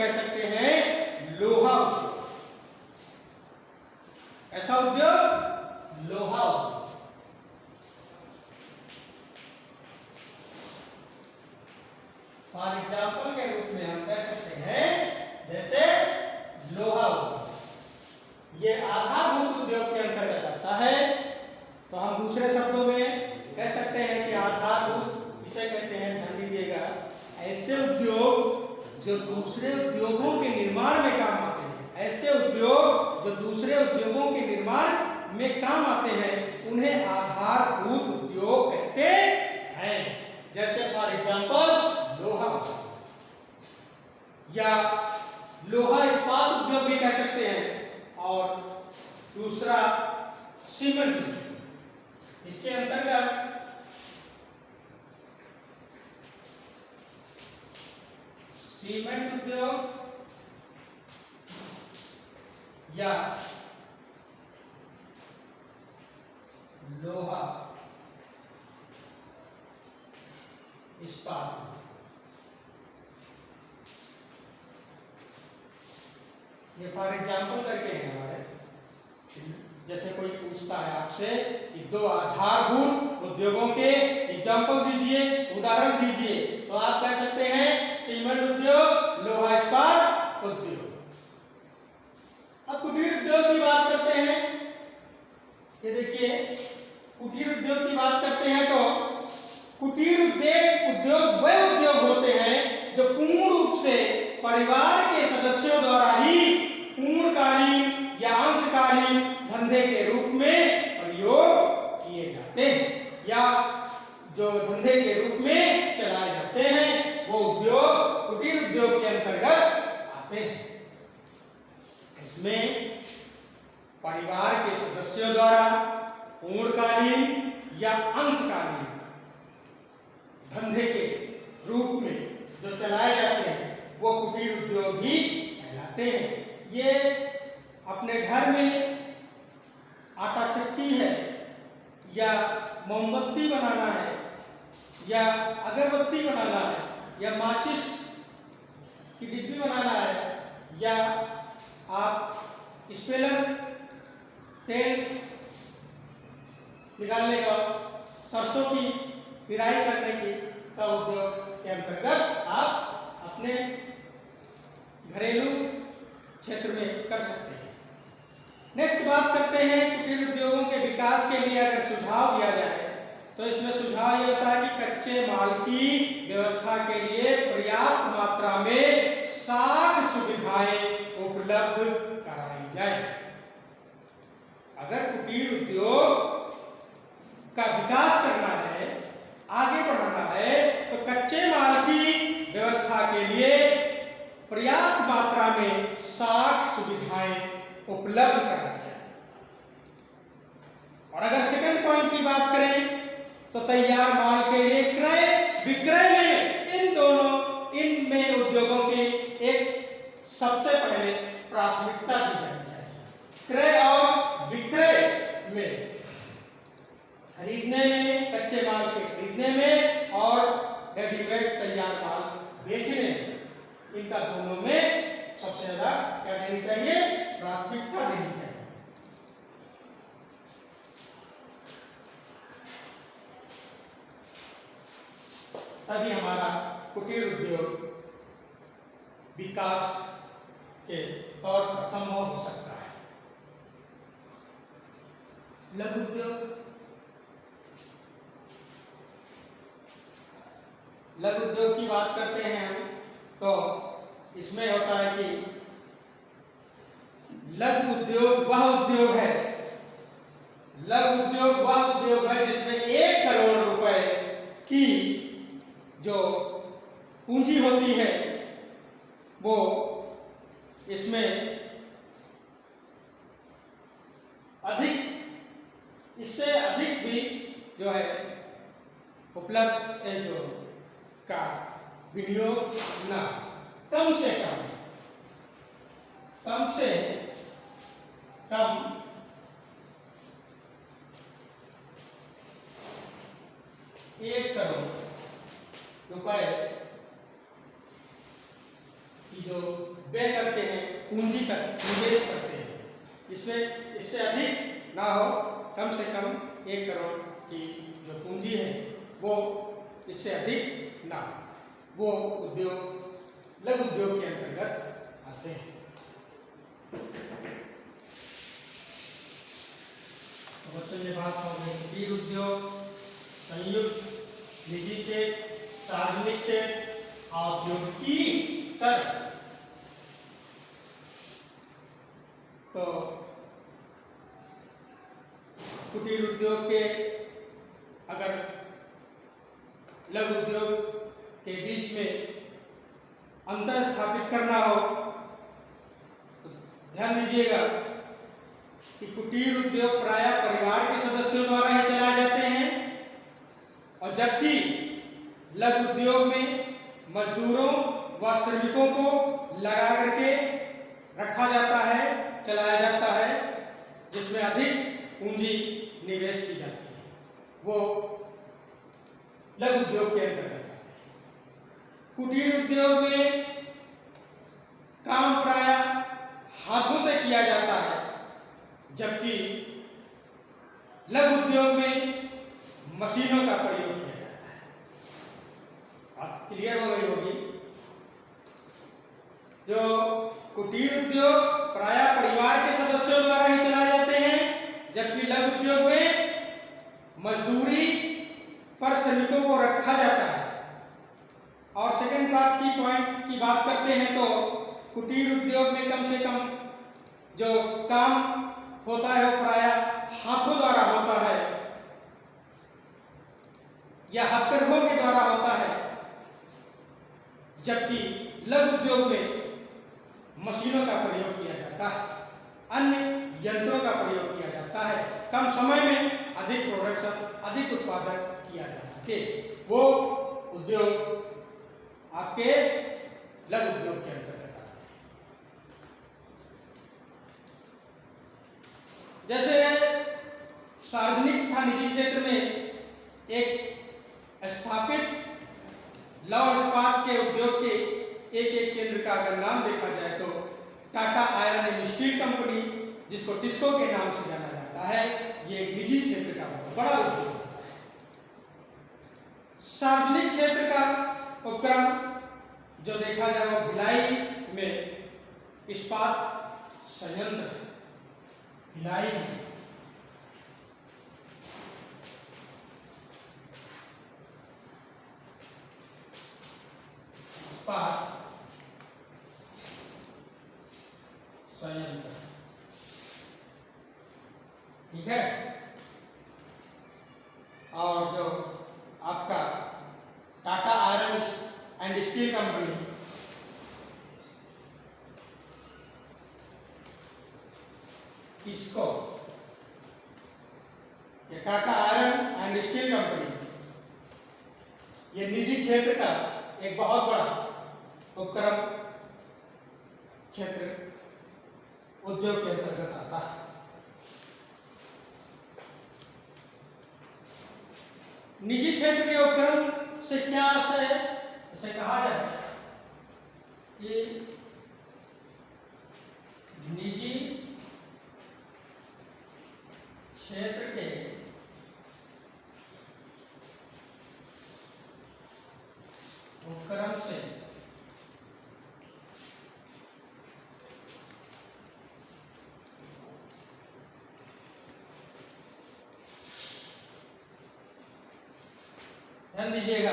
कह सकते हैं लोहा उद्योग। ऐसा उद्योग लोहा उद्योग। फॉर एग्जाम्पल के रूप में हम कह सकते हैं जैसे लोहा उद्योग, ये आधारभूत उद्योग के अंतर्गत आता है। तो हम दूसरे शब्दों में कह सकते हैं कि आधारभूत इसे कहते हैं, ध्यान दीजिएगा, ऐसे उद्योग जो दूसरे उद्योगों के निर्माण में काम आते हैं। ऐसे उद्योग जो दूसरे उद्योगों के निर्माण में काम आते हैं उन्हें आधारभूत उद्योग कहते हैं। जैसे फॉर एग्जाम्पल लोहा या लोहा इस्पात उद्योग भी कह सकते हैं, और दूसरा सीमेंट। इसके अंतर्गत सीमेंट उद्योग या लोहा इस्पात, ये फॉर एग्जाम्पल करके हैं हमारे। जैसे कोई पूछता है आपसे कि दो आधारभूत उद्योगों के एग्जाम्पल दीजिए, उदाहरण दीजिए, तो आप कह सकते हैं सीमेंट उद्योग, लोहा इस्पात उद्योग। अब कुटीर उद्योग की बात करते हैं। ये देखिए, कुटीर उद्योग की बात करते हैं तो कुटीर उद्योग वे उद्योग होते हैं जो पूर्ण रूप से परिवार के सदस्यों द्वारा ही पूर्णकालीन या अंशकालीन धंधे के रूप में प्रयोग किए जाते हैं, या जो धंधे के रूप में चलाए जाते हैं वो उद्योग कुटीर उद्योग के अंतर्गत आते हैं। इसमें परिवार के सदस्यों द्वारा पूर्णकालीन या अंशकालीन धंधे के रूप में जो चलाए जाते हैं वो कुटीर उद्योग ही कहलाते हैं। ये अपने घर में आटा चक्की है, या मोमबत्ती बनाना है, या अगरबत्ती बनाना है, या माचिस की डिब्बी बनाना है, या आप स्पेलर तेल निकालने का, सरसों की पिराई करने की का उद्योग के अंतर्गत आप अपने घरेलू क्षेत्र में कर सकते हैं। नेक्स्ट बात करते हैं कुटीर उद्योगों के विकास के लिए अगर सुझाव दिया जाए तो इसमें सुझाव ये होता है कि कच्चे माल की व्यवस्था के लिए पर्याप्त मात्रा में साख सुविधाएं उपलब्ध कराई जाए। अगर कुटीर उद्योग का विकास करना है, आगे बढ़ाना है, तो कच्चे माल की व्यवस्था के लिए पर्याप्त मात्रा में साख सुविधाएं उपलब्ध कराई जाए। और अगर सेकंड पॉइंट की बात करें तो तैयार माल के लिए क्रय विक्रय में इनमें उद्योगों के एक सबसे पहले प्राथमिकता दी जानी चाहिए। क्रय और विक्रय में, खरीदने में, कच्चे माल के खरीदने में और रेडीमेड तैयार माल बेचने में, इनका दोनों में सबसे ज्यादा क्या देनी चाहिए? प्राथमिकता देनी चाहिए। तभी हमारा कुटीर उद्योग विकास के तौर पर संभव हो सकता है। लघु उद्योग, लघु उद्योग की बात करते हैं हम तो इसमें होता है कि लघु उद्योग वह उद्योग है, लघु उद्योग वह उद्योग है जिसमें 1 करोड़ रुपए की जो पूंजी होती है वो इसमें अधिक, इससे अधिक भी जो है उपलब्ध जो का विनियोग न, कम से कम 1 करोड़ रुपए कि जो व्यय करते हैं, पूंजी का निवेश करते हैं, इसमें इससे अधिक ना हो, कम से कम 1 करोड़ की जो पूंजी है वो इससे अधिक ना हो, वो उद्योग लघु उद्योग के अंतर्गत आते हैं। तो बच्चों ये बात हो गई कुटीर उद्योग, संयुक्त, निजी क्षेत्र, सार्वजनिक क्षेत्र, औद्योगिकीकरण। तो कुटीर उद्योग के अगर लघु उद्योग के बीच में अंतर स्थापित करना हो तो ध्यान दीजिएगा कि कुटीर उद्योग प्रायः परिवार के सदस्यों द्वारा ही चलाए जाते हैं, और जबकि लघु उद्योग में मजदूरों व श्रमिकों को लगा करके रखा जाता है, चलाया जाता है, जिसमें अधिक पूंजी निवेश की जाती है, वो लघु उद्योग के अंतर्गत आते हैं। कुटीर उद्योग में काम प्रायः हाथों से किया जाता है, जबकि लघु उद्योग में मशीनों का प्रयोग किया जाता है। आप क्लियर हो गई होगी। जो कुटीर उद्योग प्रायः परिवार के सदस्यों द्वारा ही चलाए जाते हैं, जबकि लघु उद्योग में मजदूरी पर श्रमिकों को रखा जाता है। और सेकंड बात की पॉइंट की बात करते हैं तो कुटीर उद्योग में कम से कम जो काम होता है वो प्रायः हाथों द्वारा होता है या हथकरघों के द्वारा होता है, जबकि लघु उद्योग में मशीनों का प्रयोग किया जाता है, अन्य यंत्रों का प्रयोग किया जाता है, कम समय में अधिक प्रोडक्शन, अधिक उत्पादन किया जा सके, वो उद्योग आपके लघु उद्योग के अंतर्गत आते हैं। जैसे सार्वजनिक तथा निजी क्षेत्र में एक स्थापित लौह इस्पात के उद्योग के एक केंद्र का अगर नाम देखा जाए तो Tata iron and steel company, जिसको टिस्को के नाम से जाना जाता है, ये एक निजी क्षेत्र का बहुत बड़ा उद्योग होता है। सार्वजनिक क्षेत्र का उपक्रम जो देखा जाए वो भिलाई में इस्पात संयंत्र, भिलाई इस्पात संयंत्र, ठीक है। और जो आपका Tata iron and steel company, इसको ये Tata iron and steel company ये निजी क्षेत्र का एक बहुत बड़ा उपक्रम क्षेत्र उद्योग के अंतर्गत आता है। निजी क्षेत्र के उपक्रम से क्या अर्थ है, इसे कहा जाए कि निजी क्षेत्र के उपक्रम से ध्यान दीजिएगा,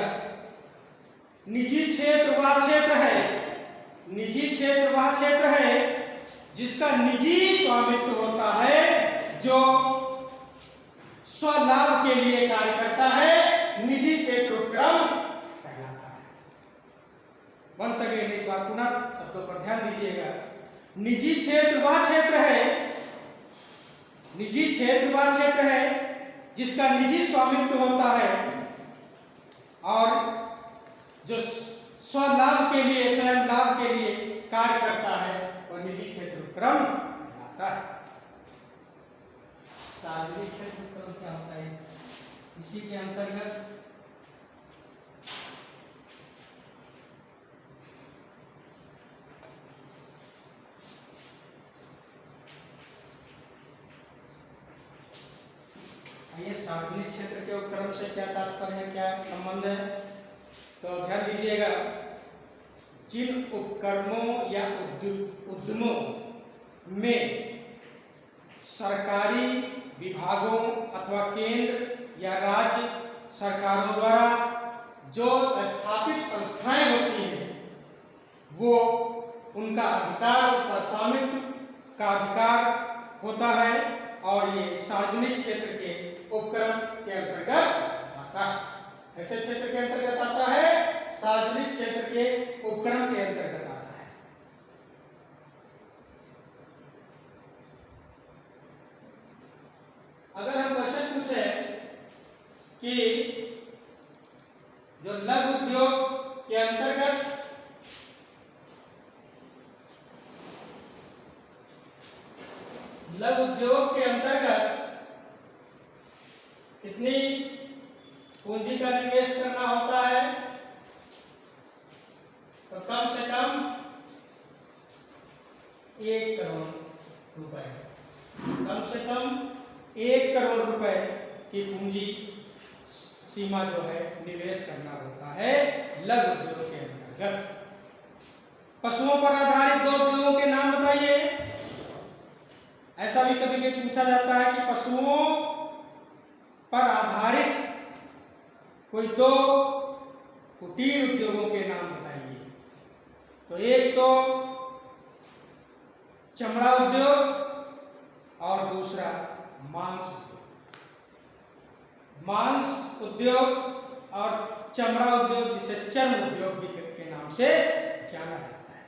निजी क्षेत्र वह क्षेत्र है, निजी क्षेत्र वह क्षेत्र है जिसका निजी स्वामित्व होता है, जो स्वलाभ के लिए कार्य करता है, निजी क्षेत्र उपक्रम कहलाता है। वंस अगेन एक बार पुनः शब्दों पर ध्यान दीजिएगा, निजी क्षेत्र वह क्षेत्र है, निजी क्षेत्र वह क्षेत्र है जिसका निजी स्वामित्व होता है और जो स्वलाभ के लिए, स्वयं लाभ के लिए कार्य करता है, वह निजी क्षेत्र उपक्रम कहलाता है। सार्वजनिक क्षेत्र उपक्रम क्या होता है, इसी के अंतर्गत सार्वजनिक क्षेत्र के उपक्रम से क्या तात्पर्य है, क्या संबंध है? तो ध्यान दीजिएगा, जिन उपक्रमों या उद्यमों में सरकारी विभागों अथवा केंद्र या राज्य सरकारों द्वारा जो स्थापित संस्थाएं होती हैं, वो उनका अधिकार, उनका स्वामित्व का अधिकार होता है और ये सार्वजनिक क्षेत्र के उपक्रम के अंतर्गत आता है। ऐसे क्षेत्र के अंतर्गत आता है, सार्वजनिक क्षेत्र के उपक्रम के अंतर्गत आता है। अगर हम क्वेश्चन पूछे कि जो लघु उद्योग के अंतर्गत लघु उद्योग के अंतर्गत कितनी पूंजी का निवेश करना होता है, तो कम से कम 1 करोड़ रुपए, कम से कम 1 करोड़ रुपए की पूंजी सीमा जो है निवेश करना होता है लघु उद्योग के अंतर्गत। पशुओं पर आधारित 2 उद्योगों के नाम बताइए। ऐसा भी कभी कभी पूछा जाता है कि पशुओं पर आधारित कोई 2 कुटीर उद्योगों के नाम बताइए। तो एक तो चमड़ा उद्योग और दूसरा मांस उद्योग। मांस उद्योग और चमड़ा उद्योग, जिसे चर्म उद्योग भी के नाम से जाना जाता है।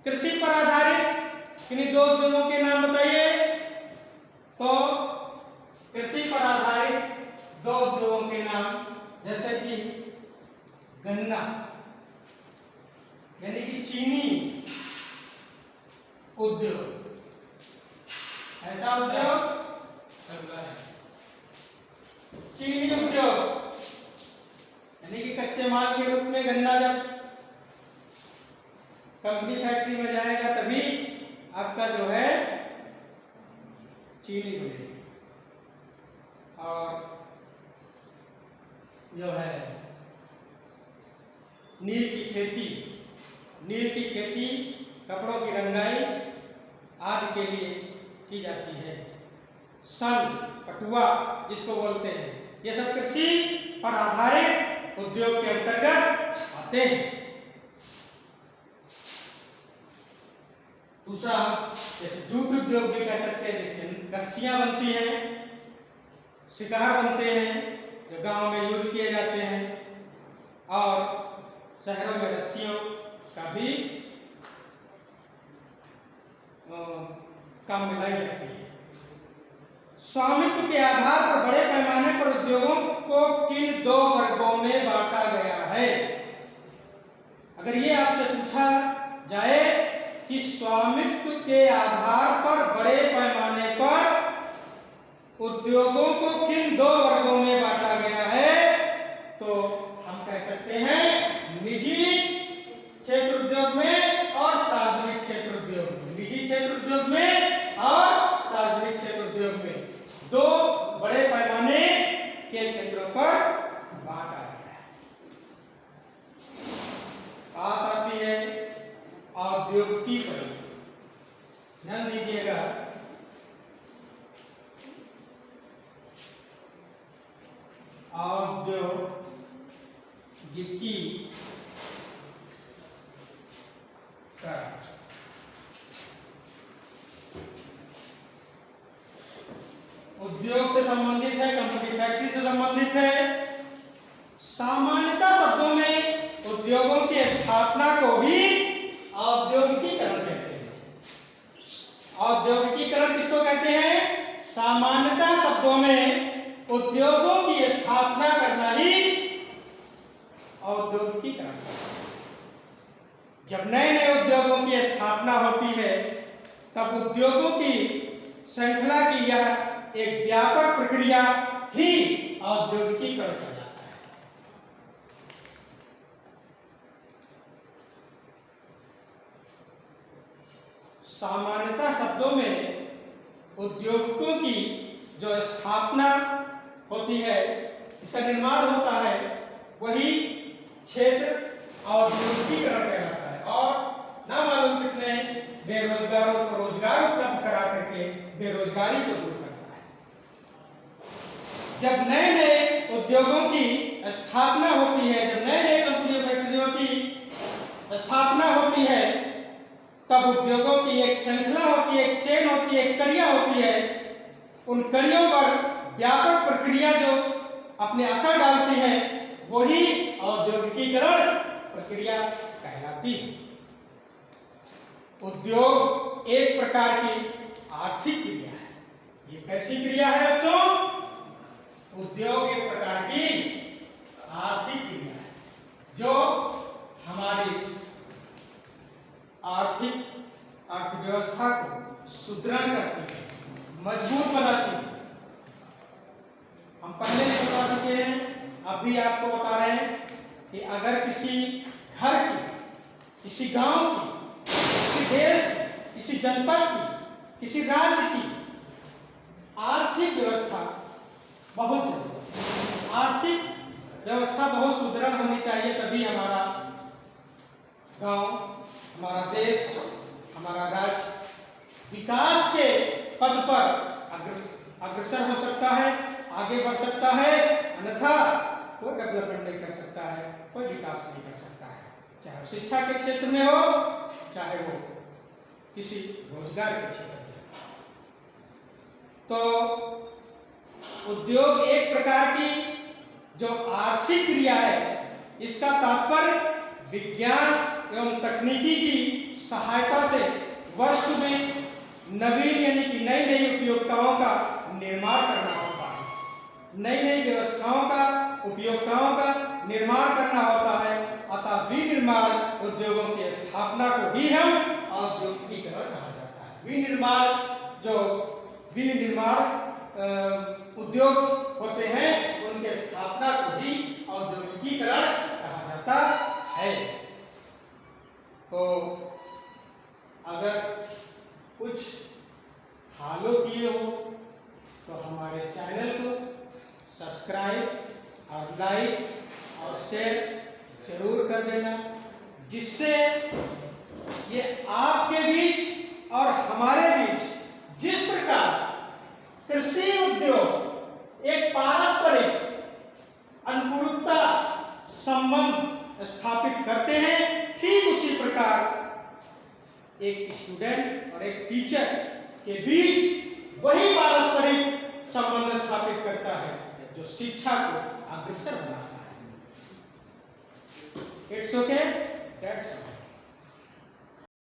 कृषि पर आधारित किन्हीं 2 उद्योगों के नाम बताइए। तो कृषि पर आधारित 2 उद्योगों के नाम, जैसे कि गन्ना यानी कि चीनी उद्योग, ऐसा उद्योग चीनी उद्योग यानी कि कच्चे माल के रूप में गन्ना जब कंपनी फैक्ट्री में जाएगा तभी आपका जो है चीनी बनेगी। और जो है नील की खेती, नील की खेती कपड़ों की रंगाई आदि के लिए की जाती है। सन, पटुआ जिसको बोलते हैं, ये सब कृषि पर आधारित उद्योग के अंतर्गत आते हैं। दूसरा जैसे जूट उद्योग भी कह सकते हैं, जिससे रस्सियां बनती हैं, शिकार बनते हैं जो गांव में यूज किए जाते हैं, और शहरों में रस्सियों का भी काम में लाई जाती है। स्वामित्व के आधार पर बड़े पैमाने पर उद्योगों को किन 2 वर्गों में बांटा गया है? अगर ये आपसे पूछा जाए कि स्वामित्व के आधार पर बड़े पैमाने पर उद्योगों को किन 2 वर्गों में बांटा गया है, तो हम कह सकते हैं निजी क्षेत्र उद्योग में और सार्वजनिक क्षेत्र उद्योग में। निजी क्षेत्र उद्योग में और सार्वजनिक क्षेत्र उद्योग में 2 बड़े पैमाने के क्षेत्रों पर बांटा गया है। बात आती है औद्योगिकीकरण। ध्यान दीजिएगा, औद्योगिकीकरण उद्योग से संबंधित है, कंपनी फैक्ट्री से संबंधित है। सामान्यतः शब्दों में उद्योगों की स्थापना को भी औद्योगिकीकरण कहते हैं। औद्योगिकीकरण किसको कहते हैं? सामान्यतः शब्दों में उद्योगों की स्थापना करना ही औद्योगिकीकरण। जब नए नए उद्योगों की स्थापना होती है तब उद्योगों की श्रृंखला की यह एक व्यापक प्रक्रिया ही औद्योगिकीकरण कहलाता है। सामान्यतः शब्दों में उद्योगों की जो स्थापना होती है, इसका निर्माण होता है, वही क्षेत्र औद्योगिकीकरण कहलाता है। और ना मालूम कितने बेरोजगारों को रोजगार उपलब्ध करा करके बेरोजगारी को दूर करता है। जब नए नए उद्योगों की स्थापना होती है, जब नए नए कंपनियों फैक्ट्रियों की स्थापना होती है, तब उद्योगों की एक श्रृंखला होती है, एक चेन होती है, एक कड़ियां होती है। उन कड़ियों पर व्यापक प्रक्रिया जो अपने असर डालती है, वही औद्योगिकीकरण प्रक्रिया कहलाती है। उद्योग एक प्रकार की आर्थिक क्रिया है। ये कैसी क्रिया है बच्चों? उद्योग एक प्रकार की आर्थिक क्रिया है जो हमारी अर्थव्यवस्था को सुदृढ़ करती है, मजबूत बनाती है। हम पहले भी बता चुके हैं, अब भी आपको बता रहे हैं कि अगर किसी घर की, किसी गांव की, किसी देश की, किसी जनपद की, किसी राज्य की आर्थिक व्यवस्था बहुत जरूरी है। आर्थिक व्यवस्था बहुत सुदृढ़ होनी चाहिए, तभी हमारा गांव, हमारा देश, हमारा राज्य विकास के पद पर अग्रसर हो सकता है, आगे बढ़ सकता है। अन्यथा कोई डेवलपमेंट नहीं कर सकता है, कोई विकास नहीं कर सकता है, चाहे वो शिक्षा के क्षेत्र में हो, चाहे वो किसी रोजगार के क्षेत्र में। तो उद्योग एक प्रकार की जो आर्थिक क्रिया है, इसका तात्पर्य विज्ञान एवं तकनीकी की सहायता से वस्तु में नवीन यानी कि नई नई उपयोगिताओं का निर्माण करना होता है, नई नई व्यवस्थाओं का, उपयोगिताओं का निर्माण करना होता है। अतः विनिर्माण उद्योगों की स्थापना को ही हम औद्योगिकीकरण कहा जाता है। विनिर्माण उद्योग होते हैं, उनके स्थापना को ही औद्योगिकीकरण कहा जाता है। तो अगर कुछ फॉलो किए हो तो हमारे चैनल को सब्सक्राइब और लाइक और शेयर जरूर कर देना, जिससे ये आपके बीच और हमारे बीच जिस प्रकार कृषि उद्योग एक पारस्परिक अनुकूलता संबंध स्थापित करते हैं, ठीक उसी प्रकार एक स्टूडेंट और एक टीचर के बीच वही पारस्परिक संबंध स्थापित करता है जो शिक्षा को अग्रसर बनाता है। It's okay, that's all.